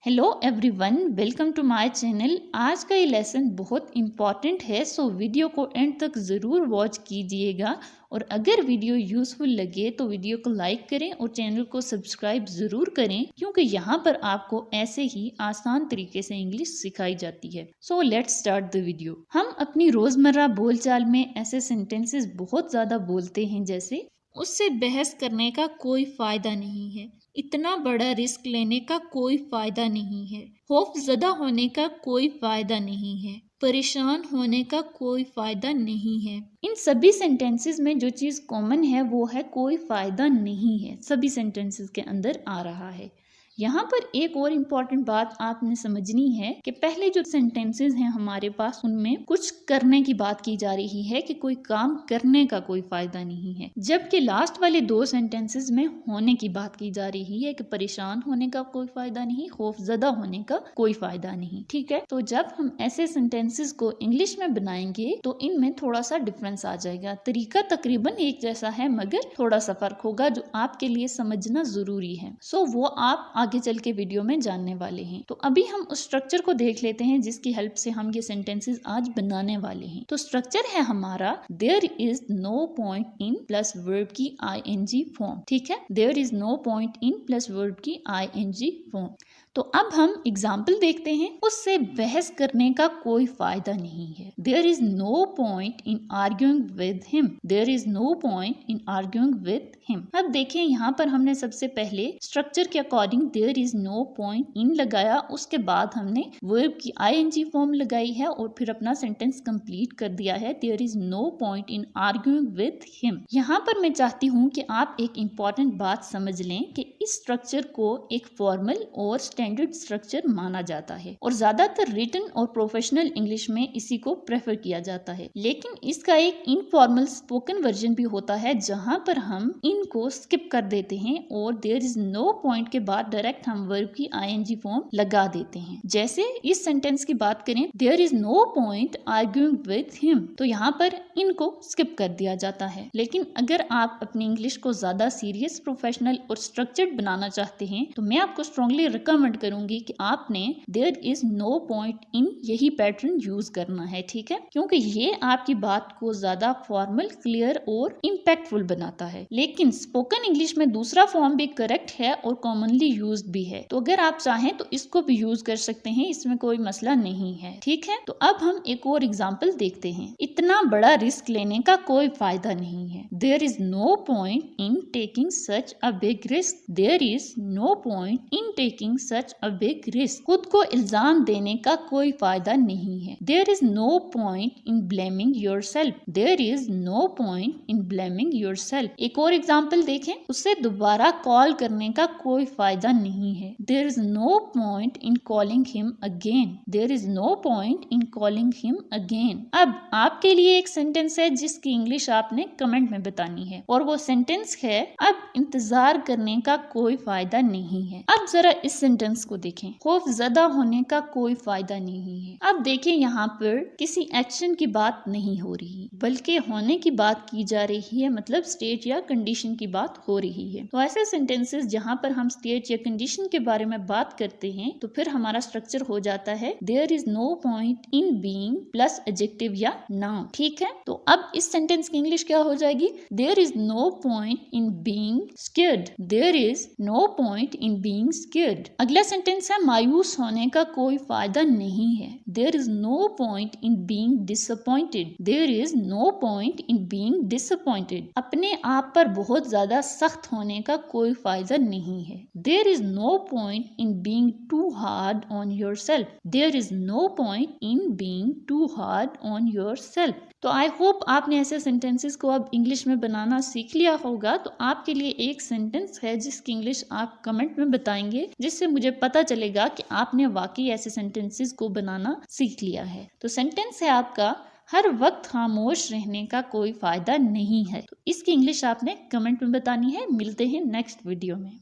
Hello everyone, welcome to my channel. आज का ये लेसन बहुत इम्पॉर्टेंट है, सो वीडियो को एंड तक ज़रूर वॉच कीजिएगा। और अगर वीडियो यूज़फुल लगे तो वीडियो को लाइक करें और चैनल को सब्सक्राइब ज़रूर करें, क्योंकि यहाँ पर आपको ऐसे ही आसान तरीके से इंग्लिश सिखाई जाती है। So let's start the video. हम अपनी रोज़मर्रा बोलचाल में ऐसे सेंटेंसेस बहुत ज़्यादा बोलते हैं, जैसे उससे बहस करने का कोई फायदा नहीं है, इतना बड़ा रिस्क लेने का कोई फायदा नहीं है, खौफजदा होने का कोई फायदा नहीं है, परेशान होने का कोई फायदा नहीं है। इन सभी सेंटेंसेस में जो चीज़ कॉमन है वो है कोई फायदा नहीं है। सभी सेंटेंसेस के अंदर आ रहा है। यहाँ पर एक और इम्पॉर्टेंट बात आपने समझनी है कि पहले जो सेंटेंसेस हैं हमारे पास, उनमें कुछ करने की बात की जा रही है कि कोई काम करने का कोई फायदा नहीं है, जबकि लास्ट वाले दो सेंटेंसेस में होने की बात की जा रही है कि परेशान होने का कोई फायदा नहीं, खौफजदा होने का कोई फायदा नहीं। ठीक है, तो जब हम ऐसे सेंटेंसेस को इंग्लिश में बनाएंगे तो इनमें थोड़ा सा डिफरेंस आ जाएगा। तरीका तकरीबन एक जैसा है, मगर थोड़ा सा फर्क होगा जो आपके लिए समझना जरूरी है। सो वो आप आगे चल के वीडियो में जानने वाले हैं। तो अभी हम उस स्ट्रक्चर को देख लेते हैं जिसकी हेल्प से हम ये सेंटेंसेस आज बनाने वाले हैं। तो स्ट्रक्चर है हमारा there is no point in plus verb की ing फॉर्म। ठीक है, there is no point in plus verb की ing फॉर्म। तो अब हम एग्जाम्पल देखते हैं। उससे बहस करने का कोई फायदा नहीं है। There is no point in arguing with him. There is no point in arguing with him. अब देखें, यहाँ पर हमने सबसे पहले स्ट्रक्चर के according there is no point in लगाया, उसके बाद हमने वर्ब की ing फॉर्म लगाई है और फिर अपना सेंटेंस कंप्लीट कर दिया है। There is no point in arguing with him. यहाँ पर मैं चाहती हूँ कि आप एक इम्पॉर्टेंट बात समझ लें कि इस स्ट्रक्चर को एक फॉर्मल और स्टैंडर्ड स्ट्रक्चर माना जाता है और ज्यादातर रिटन और प्रोफेशनल इंग्लिश में इसी को प्रेफर किया जाता है। लेकिन इसका एक इनफॉर्मल स्पोकन वर्जन भी होता है जहां पर हम इनको स्किप कर देते हैं और देयर इज नो पॉइंट के बाद डायरेक्ट हम वर्ब की ing फॉर्म लगा देते हैं। जैसे इस सेंटेंस की बात करें, there is no point arguing with him, तो यहाँ पर इनको स्किप कर दिया जाता है। लेकिन अगर आप अपनी इंग्लिश को ज्यादा सीरियस, प्रोफेशनल और स्ट्रक्चर्ड बनाना चाहते हैं तो मैं आपको स्ट्रांगली रिकमेंड करूंगी कि आपने there is no point in यही पैटर्न यूज करना है। ठीक है, क्योंकि ये आपकी बात को ज्यादा फॉर्मल, क्लियर और इम्पैक्टफुल बनाता है। लेकिन स्पोकन इंग्लिश में दूसरा फॉर्म भी करेक्ट है और कॉमनली यूज भी है, तो अगर आप चाहें तो इसको भी यूज कर सकते हैं, इसमें कोई मसला नहीं है। ठीक है, तो अब हम एक और एग्जाम्पल देखते हैं। इतना बड़ा रिस्क लेने का कोई फायदा नहीं है। There is no point in taking such a big risk. There is no point in taking such a big risk. खुद को इल्जाम देने का कोई फायदा नहीं है। There is no point in blaming yourself. There is no point in blaming yourself. एक और एग्जाम्पल देखें, उससे दोबारा कॉल करने का कोई फायदा नहीं है। There is no point in calling him again. There is no point in calling him again. अब आपके लिए एक सेंटेंस है जिसकी इंग्लिश आपने कमेंट में बतानी है और वो सेंटेंस है, अब इंतजार करने का कोई फायदा नहीं है। अब जरा इस सेंटेंस को देखें, खौफजदा होने का कोई फायदा नहीं है। अब देखें, यहाँ पर किसी एक्शन की बात नहीं हो रही बल्कि होने की बात की जा रही है, मतलब स्टेट या कंडीशन की बात हो रही है। तो ऐसे सेंटेंसेस जहाँ पर हम स्टेट या कंडीशन के बारे में बात करते हैं तो फिर हमारा स्ट्रक्चर हो जाता है there is no point in being plus adjective या नाउन। ठीक है, तो अब इस सेंटेंस की इंग्लिश क्या हो जाएगी? There is no point in being scared. There is no point in being scared. अगला सेंटेंस है मायूस होने का कोई फायदा नहीं है। There is no point in being disappointed. There is no point in being disappointed. अपने आप पर बहुत ज्यादा सख्त होने का कोई फायदा नहीं है। There is no point in being too hard on yourself. There is no point in being too hard on yourself. तो आई होप आपने ऐसे सेंटेंसेस को अब इंग्लिश में बनाना सीख लिया होगा। तो आपके लिए एक सेंटेंस है जिसकी इंग्लिश आप कमेंट में बताएंगे, जिससे मुझे पता चलेगा कि आपने वाकई ऐसे सेंटेंसेस को बनाना सीख लिया है। तो सेंटेंस है आपका, हर वक्त खामोश रहने का कोई फायदा नहीं है। तो इसकी इंग्लिश आपने कमेंट में बतानी है। मिलते हैं नेक्स्ट वीडियो में।